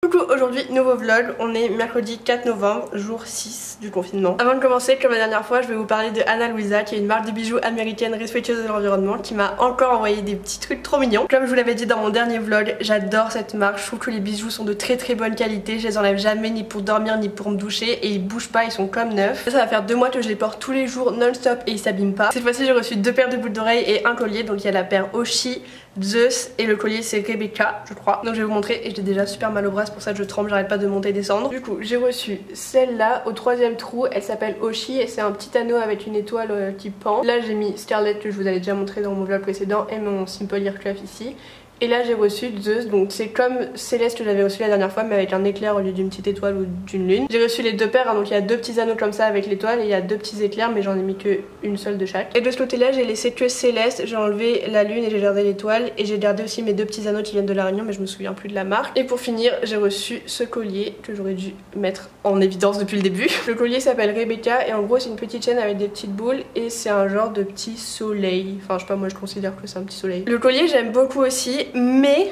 Coucou, aujourd'hui nouveau vlog, on est mercredi 4 novembre, jour 6 du confinement. Avant de commencer, comme la dernière fois, je vais vous parler de Ana Luisa, qui est une marque de bijoux américaine respectueuse de l'environnement, qui m'a encore envoyé des petits trucs trop mignons. Comme je vous l'avais dit dans mon dernier vlog, j'adore cette marque, je trouve que les bijoux sont de très bonne qualité, je les enlève jamais ni pour dormir ni pour me doucher et ils bougent pas, ils sont comme neufs. Ça va faire 2 mois que je les porte tous les jours non-stop et ils s'abîment pas. Cette fois-ci j'ai reçu 2 paires de boucles d'oreilles et un collier, donc il y a la paire Oshi, Zeus et le collier c'est Rebecca je crois. Donc je vais vous montrer et j'ai déjà super mal au bras, c'est pour ça que je tremble, j'arrête pas de monter et descendre. Du coup j'ai reçu celle-là au 3e trou, elle s'appelle Oshi et c'est un petit anneau avec une étoile qui pend. Là j'ai mis Scarlett que je vous avais déjà montré dans mon vlog précédent et mon Simple Earcraft ici. Et là j'ai reçu Zeus, donc c'est comme Céleste que j'avais reçu la dernière fois mais avec un éclair au lieu d'une petite étoile ou d'une lune. J'ai reçu les 2 paires, hein, donc il y a 2 petits anneaux comme ça avec l'étoile et il y a 2 petits éclairs mais j'en ai mis que une seule de chaque. Et de ce côté là j'ai laissé que Céleste, j'ai enlevé la lune et j'ai gardé l'étoile et j'ai gardé aussi mes 2 petits anneaux qui viennent de la Réunion mais je me souviens plus de la marque. Et pour finir j'ai reçu ce collier que j'aurais dû mettre en évidence depuis le début. Le collier s'appelle Rebecca et en gros c'est une petite chaîne avec des petites boules et c'est un genre de petit soleil. Enfin je sais pas, moi je considère que c'est un petit soleil. Le collier j'aime beaucoup aussi mais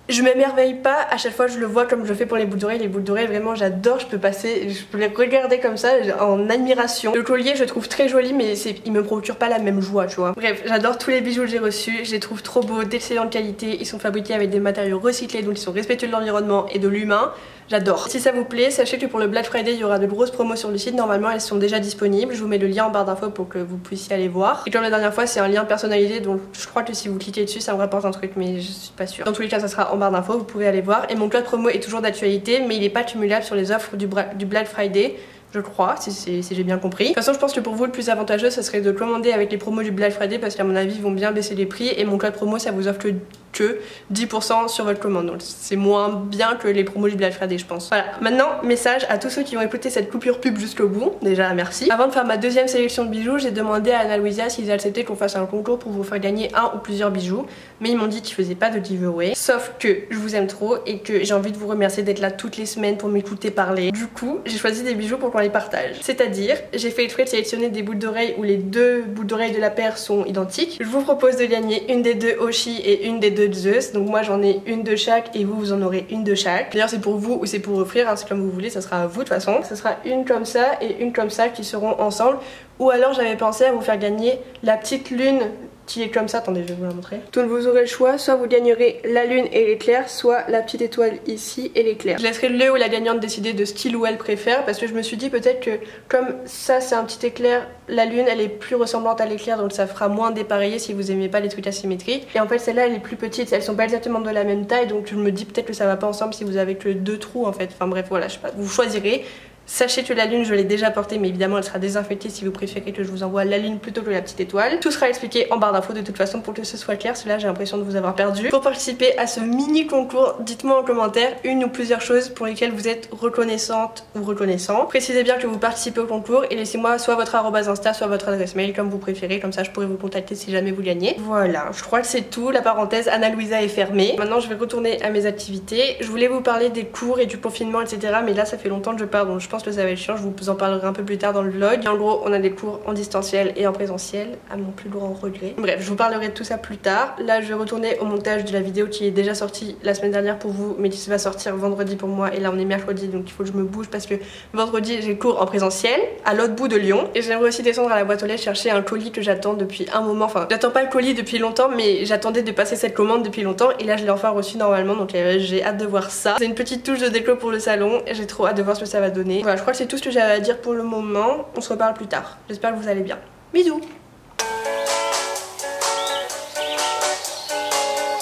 je m'émerveille pas à chaque fois que je le vois comme je le fais pour les boucles d'oreilles. Les boucles d'oreilles vraiment j'adore, je peux les regarder comme ça en admiration. Le collier je le trouve très joli mais il me procure pas la même joie, tu vois. Bref, j'adore tous les bijoux que j'ai reçus, je les trouve trop beaux, d'excellente qualité, ils sont fabriqués avec des matériaux recyclés donc ils sont respectueux de l'environnement et de l'humain. J'adore. Si ça vous plaît, sachez que pour le Black Friday il y aura de grosses promos sur le site, normalement elles sont déjà disponibles, je vous mets le lien en barre d'infos pour que vous puissiez aller voir. Et comme la dernière fois c'est un lien personnalisé donc je crois que si vous cliquez dessus ça me rapporte un truc mais je suis pas sûre. Dans tous les cas ça sera en barre d'infos, vous pouvez aller voir. Et mon code promo est toujours d'actualité mais il est pas cumulable sur les offres du Black Friday. Je crois, si j'ai bien compris. De toute façon je pense que pour vous le plus avantageux ça serait de commander avec les promos du Black Friday parce qu'à mon avis ils vont bien baisser les prix et mon code promo ça vous offre que 10% sur votre commande, donc c'est moins bien que les promos du Black Friday je pense. Voilà, maintenant message à tous ceux qui ont écouté cette coupure pub jusqu'au bout, déjà merci. Avant de faire ma deuxième sélection de bijoux, j'ai demandé à Ana Luisa s'ils acceptaient qu'on fasse un concours pour vous faire gagner un ou plusieurs bijoux, mais ils m'ont dit qu'ils faisaient pas de giveaway, sauf que je vous aime trop et que j'ai envie de vous remercier d'être là toutes les semaines pour m'écouter parler. Du coup j'ai choisi des bijoux pour qu'on les partage, c'est-à-dire j'ai fait exprès de sélectionner des boucles d'oreilles où les 2 boucles d'oreilles de la paire sont identiques. Je vous propose de gagner une des 2 Oshi et une des 2 Zeus, donc moi j'en ai une de chaque et vous en aurez une de chaque. D'ailleurs c'est pour vous ou c'est pour offrir, hein, c'est comme vous voulez, ça sera à vous de toute façon. Ça sera une comme ça et une comme ça qui seront ensemble, ou alors j'avais pensé à vous faire gagner la petite lune qui est comme ça, attendez je vais vous la montrer. Donc vous aurez le choix, soit vous gagnerez la lune et l'éclair, soit la petite étoile ici et l'éclair. Je laisserai le ou la gagnante décider de ce qu'il ou elle préfère parce que je me suis dit peut-être que comme ça c'est un petit éclair, la lune elle est plus ressemblante à l'éclair donc ça fera moins dépareillé si vous aimez pas les trucs asymétriques. Et en fait celle-là elle est plus petite, elles sont pas exactement de la même taille donc je me dis peut-être que ça va pas ensemble si vous avez que 2 trous en fait. Enfin bref voilà, je sais pas, vous choisirez. Sachez que la lune je l'ai déjà portée mais évidemment elle sera désinfectée si vous préférez que je vous envoie la lune plutôt que la petite étoile. Tout sera expliqué en barre d'infos de toute façon pour que ce soit clair, parce que là j'ai l'impression de vous avoir perdu. Pour participer à ce mini concours, dites-moi en commentaire une ou plusieurs choses pour lesquelles vous êtes reconnaissante ou reconnaissant. Précisez bien que vous participez au concours et laissez-moi soit votre arobase Insta soit votre adresse mail comme vous préférez, comme ça je pourrai vous contacter si jamais vous gagnez. Voilà, je crois que c'est tout, la parenthèse Ana Luisa est fermée. Maintenant je vais retourner à mes activités. Je voulais vous parler des cours et du confinement etc mais là ça fait longtemps que je pars donc je pense que ça va être chiant, je vous en parlerai un peu plus tard dans le vlog. Et en gros on a des cours en distanciel et en présentiel à mon plus grand regret. Bref, je vous parlerai de tout ça plus tard. Là je vais retourner au montage de la vidéo qui est déjà sortie la semaine dernière pour vous mais qui va sortir vendredi pour moi et là on est mercredi donc il faut que je me bouge parce que vendredi j'ai cours en présentiel à l'autre bout de Lyon et j'aimerais aussi descendre à la boîte aux lettres chercher un colis que j'attends depuis un moment. Enfin j'attends pas le colis depuis longtemps mais j'attendais de passer cette commande depuis longtemps et là je l'ai enfin reçu normalement donc j'ai hâte de voir ça. C'est une petite touche de déco pour le salon et j'ai trop hâte de voir ce que ça va donner. Voilà, je crois que c'est tout ce que j'avais à dire pour le moment. On se reparle plus tard. J'espère que vous allez bien. Bisous.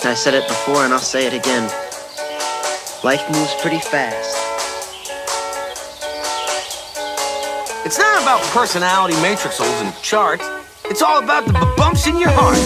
I said it before and I'll say it again. Life moves pretty fast. It's not about personality matrixels and charts. It's all about the bumps in your heart.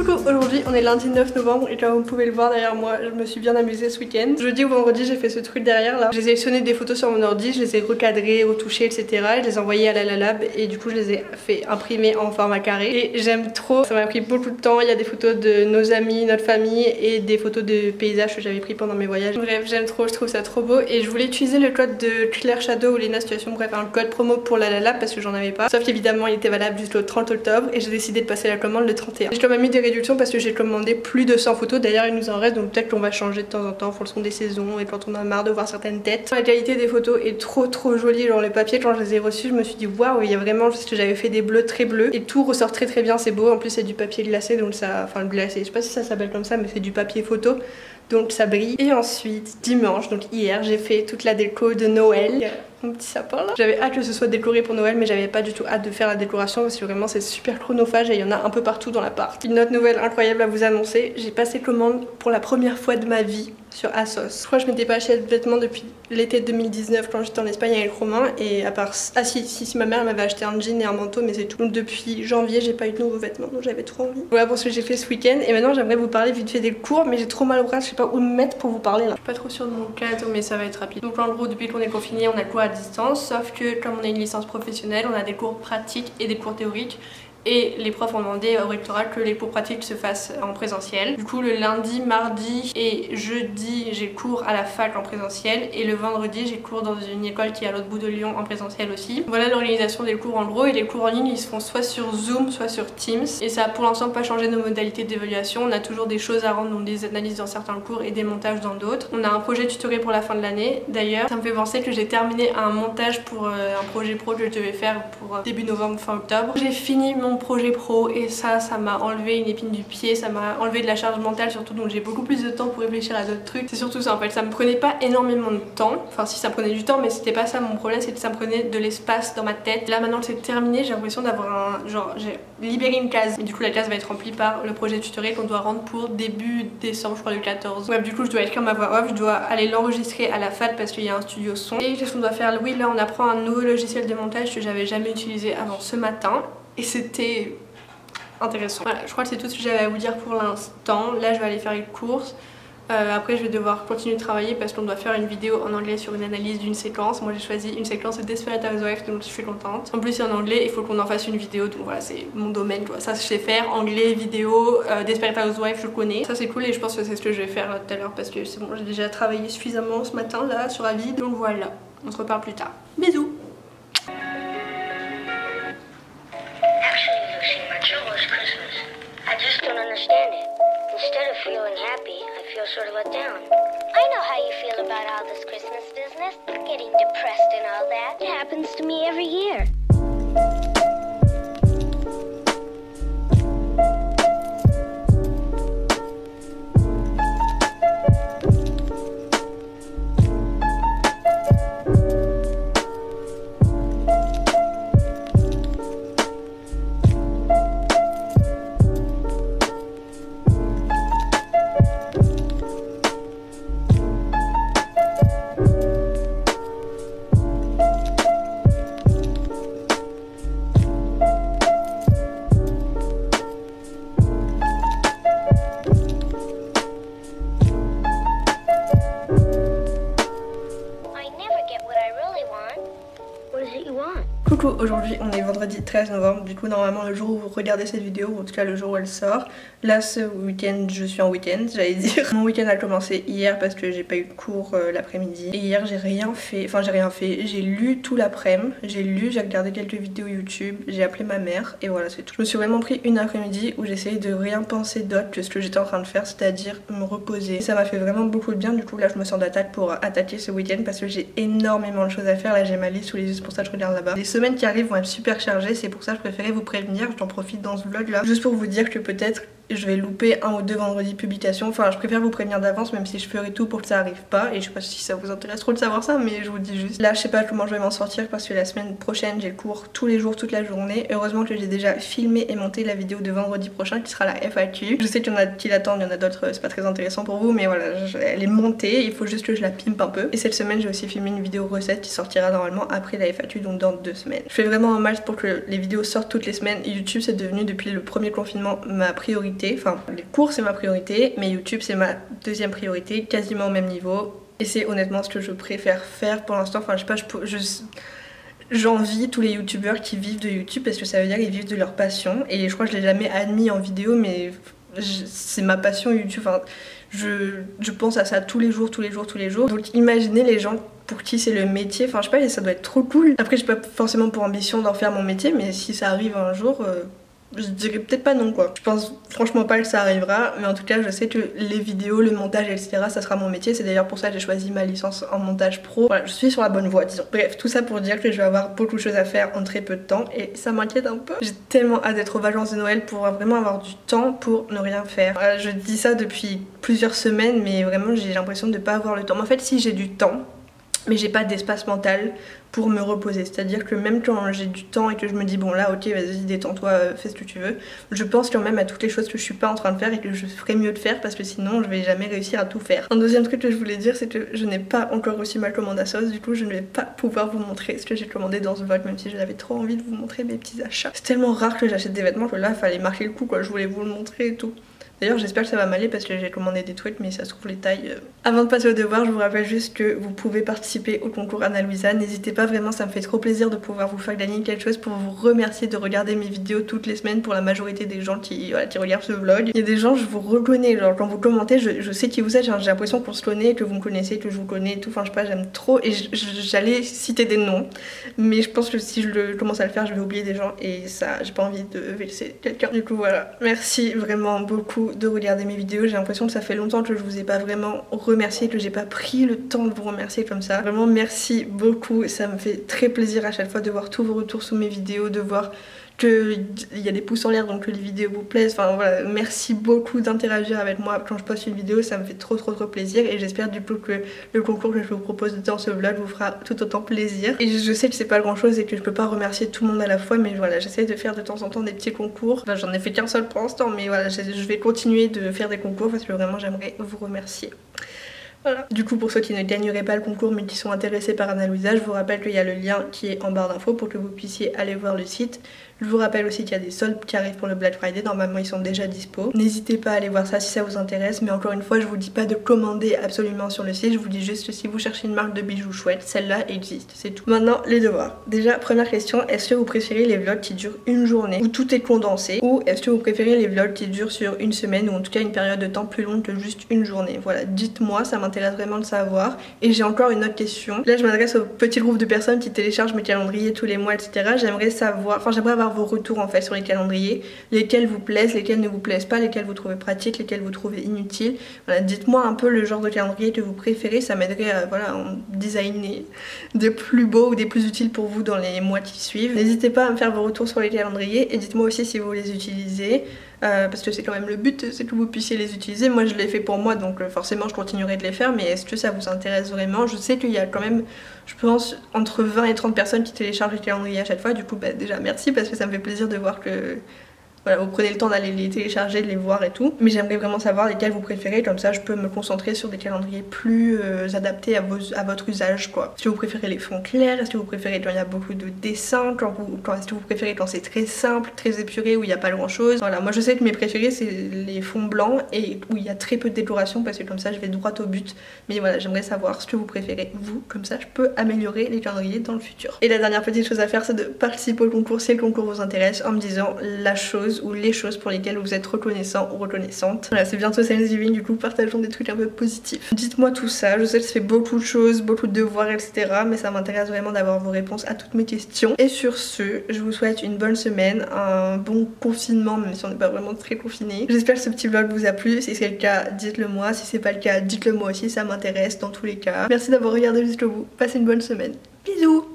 Coucou, aujourd'hui on est lundi 9 novembre et comme vous pouvez le voir derrière moi, je me suis bien amusée ce week-end. Jeudi ou vendredi j'ai fait ce truc derrière là. J'ai sélectionné des photos sur mon ordi, je les ai recadrées, retouchées etc. Je les ai envoyées à la Lab et du coup je les ai fait imprimer en format carré. Et j'aime trop, ça m'a pris beaucoup de temps, il y a des photos de nos amis, notre famille et des photos de paysages que j'avais pris pendant mes voyages. Bref, j'aime trop, je trouve ça trop beau et je voulais utiliser le code de Claire Shadow ou Lena Situation, bref un code promo pour la Lab parce que j'en avais pas. Sauf qu'évidemment il était valable jusqu'au 30 octobre et j'ai décidé de passer la commande le 31. J'ai quand même mis des réductions parce que j'ai commandé plus de 100 photos, d'ailleurs il nous en reste donc peut-être qu'on va changer de temps en temps en fonction des saisons et quand on a marre de voir certaines têtes. La qualité des photos est trop jolie, genre les papiers quand je les ai reçus je me suis dit waouh, il y a vraiment, parce que j'avais fait des bleus très bleus et tout ressort très bien, c'est beau, en plus c'est du papier glacé donc ça, enfin glacé, je sais pas si ça s'appelle comme ça mais c'est du papier photo donc ça brille. Et ensuite dimanche, donc hier, j'ai fait toute la déco de Noël. Mon petit sapin là. J'avais hâte que ce soit décoré pour Noël mais j'avais pas du tout hâte de faire la décoration parce que vraiment c'est super chronophage et il y en a un peu partout dans l'appart. Une autre nouvelle incroyable à vous annoncer, j'ai passé commande pour la première fois de ma vie sur ASOS. Je crois que je m'étais pas acheté de vêtements depuis l'été 2019 quand j'étais en Espagne avec Romain et à part... Ah si ma mère m'avait acheté un jean et un manteau mais c'est tout. Donc depuis janvier j'ai pas eu de nouveaux vêtements donc j'avais trop envie. Voilà pour ce que j'ai fait ce week-end et maintenant j'aimerais vous parler vite fait des cours mais j'ai trop mal au bras, je sais pas où me mettre pour vous parler là. Je suis pas trop sûre de mon cadre mais ça va être rapide. Donc en gros depuis qu'on est confiné on a cours à distance sauf que comme on a une licence professionnelle on a des cours pratiques et des cours théoriques. Et les profs ont demandé au rectorat que les cours pratiques se fassent en présentiel. Du coup le lundi, mardi et jeudi j'ai cours à la fac en présentiel et le vendredi j'ai cours dans une école qui est à l'autre bout de Lyon en présentiel aussi. Voilà l'organisation des cours en gros et les cours en ligne ils se font soit sur Zoom soit sur Teams et ça a pour l'instant pas changé nos modalités d'évaluation. On a toujours des choses à rendre, donc des analyses dans certains cours et des montages dans d'autres. On a un projet tutoré pour la fin de l'année d'ailleurs. Ça me fait penser que j'ai terminé un montage pour un projet pro que je devais faire pour début novembre fin octobre. J'ai fini mon projet pro et ça m'a enlevé une épine du pied, ça m'a enlevé de la charge mentale surtout donc j'ai beaucoup plus de temps pour réfléchir à d'autres trucs. C'est surtout ça en fait, ça me prenait pas énormément de temps, enfin si ça me prenait du temps mais c'était pas ça mon problème, c'était que ça me prenait de l'espace dans ma tête. Là maintenant que c'est terminé j'ai l'impression d'avoir un genre, j'ai libéré une case et du coup la case va être remplie par le projet tutoré qu'on doit rendre pour début décembre je crois le 14. Ouais du coup je dois écrire ma voix off, je dois aller l'enregistrer à la FAD parce qu'il y a un studio son. Et qu'est-ce qu'on doit faire? Oui là on apprend un nouveau logiciel de montage que j'avais jamais utilisé avant ce matin. Et c'était intéressant. Voilà, je crois que c'est tout ce que j'avais à vous dire pour l'instant. Là, je vais aller faire les courses. Après, je vais devoir continuer de travailler parce qu'on doit faire une vidéo en anglais sur une analyse d'une séquence. Moi, j'ai choisi une séquence de Desperate Housewives, donc je suis contente. En plus, c'est en anglais, il faut qu'on en fasse une vidéo. Donc voilà, c'est mon domaine, quoi. Ça, je sais faire. Anglais, vidéo, Desperate Housewives, je connais. Ça, c'est cool et je pense que c'est ce que je vais faire tout à l'heure parce que c'est bon, j'ai déjà travaillé suffisamment ce matin là sur la vide. Donc voilà, on se reparle plus tard. Bisous! I just don't understand it. Instead of feeling happy, I feel sort of let down. I know how you feel about all this Christmas business, getting depressed and all that. It happens to me every year. Coucou, aujourd'hui on est vendredi 13 novembre, du coup normalement le jour où vous regardez cette vidéo, ou en tout cas le jour où elle sort. Là ce week-end je suis en week-end, j'allais dire. Mon week-end a commencé hier parce que j'ai pas eu de cours l'après-midi. Et hier j'ai rien fait, j'ai lu tout l'après-midi, j'ai regardé quelques vidéos YouTube, j'ai appelé ma mère et voilà c'est tout. Je me suis vraiment pris une après-midi où j'essayais de rien penser d'autre que ce que j'étais en train de faire, c'est-à-dire me reposer. Et ça m'a fait vraiment beaucoup de bien, du coup là je me sens d'attaque pour attaquer ce week-end parce que j'ai énormément de choses à faire. Là j'ai ma liste sous les yeux, c'est pour ça que je regarde là-bas. Les semaines qui arrivent vont être super chargées, c'est pour ça que je préférais vous prévenir, j'en profite dans ce vlog là, juste pour vous dire que peut-être je vais louper un ou deux vendredis de publication, enfin je préfère vous prévenir d'avance même si je ferai tout pour que ça arrive pas et je sais pas si ça vous intéresse trop de savoir ça mais je vous dis juste. Là je sais pas comment je vais m'en sortir parce que la semaine prochaine j'ai cours tous les jours toute la journée. Heureusement que j'ai déjà filmé et monté la vidéo de vendredi prochain qui sera la FAQ. Je sais qu'il y en a qui l'attendent, il y en a d'autres c'est pas très intéressant pour vous mais voilà elle est montée, il faut juste que je la pimpe un peu. Et cette semaine j'ai aussi filmé une vidéo recette qui sortira normalement après la FAQ donc dans 2 semaines. Je fais vraiment un match pour que les vidéos sortent toutes les semaines. YouTube c'est devenu depuis le premier confinement ma priorité. priorité. Enfin, les cours c'est ma priorité, mais YouTube c'est ma deuxième priorité, quasiment au même niveau. Et c'est honnêtement ce que je préfère faire pour l'instant. Enfin, je sais pas, j'envie tous les youtubeurs qui vivent de YouTube parce que ça veut dire qu'ils vivent de leur passion. Et je crois que je l'ai jamais admis en vidéo, mais c'est ma passion YouTube. Enfin, je pense à ça tous les jours. Donc imaginez les gens pour qui c'est le métier. Enfin, je sais pas, ça doit être trop cool. Après, j'ai pas forcément pour ambition d'en faire mon métier, mais si ça arrive un jour, je dirais peut-être pas non quoi. Je pense franchement pas que ça arrivera, mais en tout cas je sais que les vidéos, le montage etc ça sera mon métier. C'est d'ailleurs pour ça que j'ai choisi ma licence en montage pro. Voilà, je suis sur la bonne voie disons. Bref, tout ça pour dire que je vais avoir beaucoup de choses à faire en très peu de temps et ça m'inquiète un peu. J'ai tellement hâte d'être aux vacances de Noël pour vraiment avoir du temps pour ne rien faire. Voilà, je dis ça depuis plusieurs semaines mais vraiment j'ai l'impression de pas avoir le temps. Mais en fait si j'ai du temps, mais j'ai pas d'espace mental pour me reposer, c'est à dire que même quand j'ai du temps et que je me dis bon là ok vas-y détends-toi, fais ce que tu veux, je pense quand même à toutes les choses que je suis pas en train de faire et que je ferais mieux de faire parce que sinon je vais jamais réussir à tout faire. Un deuxième truc que je voulais dire c'est que je n'ai pas encore reçu ma commande à sauce, du coup je ne vais pas pouvoir vous montrer ce que j'ai commandé dans ce vlog même si j'avais trop envie de vous montrer mes petits achats. C'est tellement rare que j'achète des vêtements que là fallait marquer le coup quoi, je voulais vous le montrer et tout. D'ailleurs j'espère que ça va m'aller parce que j'ai commandé des trucs mais ça se trouve les tailles. Avant de passer au devoir je vous rappelle juste que vous pouvez participer au concours Anna Luisa. N'hésitez pas vraiment, ça me fait trop plaisir de pouvoir vous faire gagner quelque chose pour vous remercier de regarder mes vidéos toutes les semaines pour la majorité des gens qui regardent ce vlog. Il y a des gens je vous reconnais, genre quand vous commentez je sais qui vous êtes, j'ai l'impression qu'on se connaît, que vous me connaissez, que je vous connais et tout, enfin je sais pas, j'aime trop et j'allais citer des noms mais je pense que si je commence à le faire je vais oublier des gens et ça j'ai pas envie de vexer quelqu'un. Du coup voilà, merci vraiment beaucoup de regarder mes vidéos. J'ai l'impression que ça fait longtemps que je vous ai pas vraiment remercié, que j'ai pas pris le temps de vous remercier comme ça. Vraiment merci beaucoup, ça me fait très plaisir à chaque fois de voir tous vos retours sous mes vidéos, de voir qu'il y a des pouces en l'air donc que les vidéos vous plaisent. Enfin voilà, merci beaucoup d'interagir avec moi quand je poste une vidéo, ça me fait trop plaisir et j'espère du coup que le concours que je vous propose dans ce vlog vous fera tout autant plaisir. Et je sais que c'est pas grand chose et que je peux pas remercier tout le monde à la fois mais voilà, j'essaie de faire de temps en temps des petits concours. Enfin j'en ai fait qu'un seul pour l'instant mais voilà, je vais continuer de faire des concours parce que vraiment j'aimerais vous remercier. Voilà. Du coup pour ceux qui ne gagneraient pas le concours mais qui sont intéressés par Anna Luisa, je vous rappelle qu'il y a le lien qui est en barre d'infos pour que vous puissiez aller voir le site. Je vous rappelle aussi qu'il y a des soldes qui arrivent pour le Black Friday, normalement ils sont déjà dispo. N'hésitez pas à aller voir ça si ça vous intéresse, mais encore une fois je vous dis pas de commander absolument sur le site, je vous dis juste que si vous cherchez une marque de bijoux chouette, celle-là existe, c'est tout. Maintenant les devoirs. Déjà première question, est-ce que vous préférez les vlogs qui durent une journée où tout est condensé, ou est-ce que vous préférez les vlogs qui durent sur une semaine ou en tout cas une période de temps plus longue que juste une journée? Voilà, dites-moi, ça m'intéresse vraiment de savoir. Et j'ai encore une autre question. Là je m'adresse au petit groupe de personnes qui téléchargent mes calendriers tous les mois etc. J'aimerais savoir, enfin j'aimerais avoir vos retours en fait sur les calendriers, lesquels vous plaisent, lesquels ne vous plaisent pas, lesquels vous trouvez pratiques, lesquels vous trouvez inutiles. Voilà, dites-moi un peu le genre de calendrier que vous préférez, ça m'aiderait à voilà, en designer des plus beaux ou des plus utiles pour vous dans les mois qui suivent. N'hésitez pas à me faire vos retours sur les calendriers et dites-moi aussi si vous les utilisez. Parce que c'est quand même le but, c'est que vous puissiez les utiliser. Moi je l'ai fait pour moi donc forcément je continuerai de les faire, mais est-ce que ça vous intéresse vraiment? Je sais qu'il y a quand même, je pense, entre 20 et 30 personnes qui téléchargent les calendriers à chaque fois, du coup bah déjà merci parce que ça me fait plaisir de voir que voilà, vous prenez le temps d'aller les télécharger, de les voir et tout. Mais j'aimerais vraiment savoir lesquels vous préférez, comme ça je peux me concentrer sur des calendriers plus adaptés à votre usage quoi. Est-ce que vous préférez les fonds clairs? Est-ce que vous préférez quand il y a beaucoup de dessins? Est-ce que vous préférez quand c'est très simple, très épuré, où il n'y a pas grand chose? Voilà, moi je sais que mes préférés c'est les fonds blancs et où il y a très peu de décoration parce que comme ça je vais droit au but. Mais voilà, j'aimerais savoir ce que vous préférez vous, comme ça je peux améliorer les calendriers dans le futur. Et la dernière petite chose à faire c'est de participer au concours si le concours vous intéresse en me disant la chose ou les choses pour lesquelles vous êtes reconnaissant ou reconnaissante. Voilà, c'est bientôt Thanksgiving, du coup partageons des trucs un peu positifs. Dites-moi tout ça, je sais que ça fait beaucoup de choses, beaucoup de devoirs etc, mais ça m'intéresse vraiment d'avoir vos réponses à toutes mes questions. Et sur ce, je vous souhaite une bonne semaine, un bon confinement même si on n'est pas vraiment très confiné. J'espère que ce petit vlog vous a plu, si c'est le cas dites-le moi, si c'est pas le cas dites-le moi aussi, ça m'intéresse dans tous les cas. Merci d'avoir regardé jusqu'au bout, passez une bonne semaine, bisous.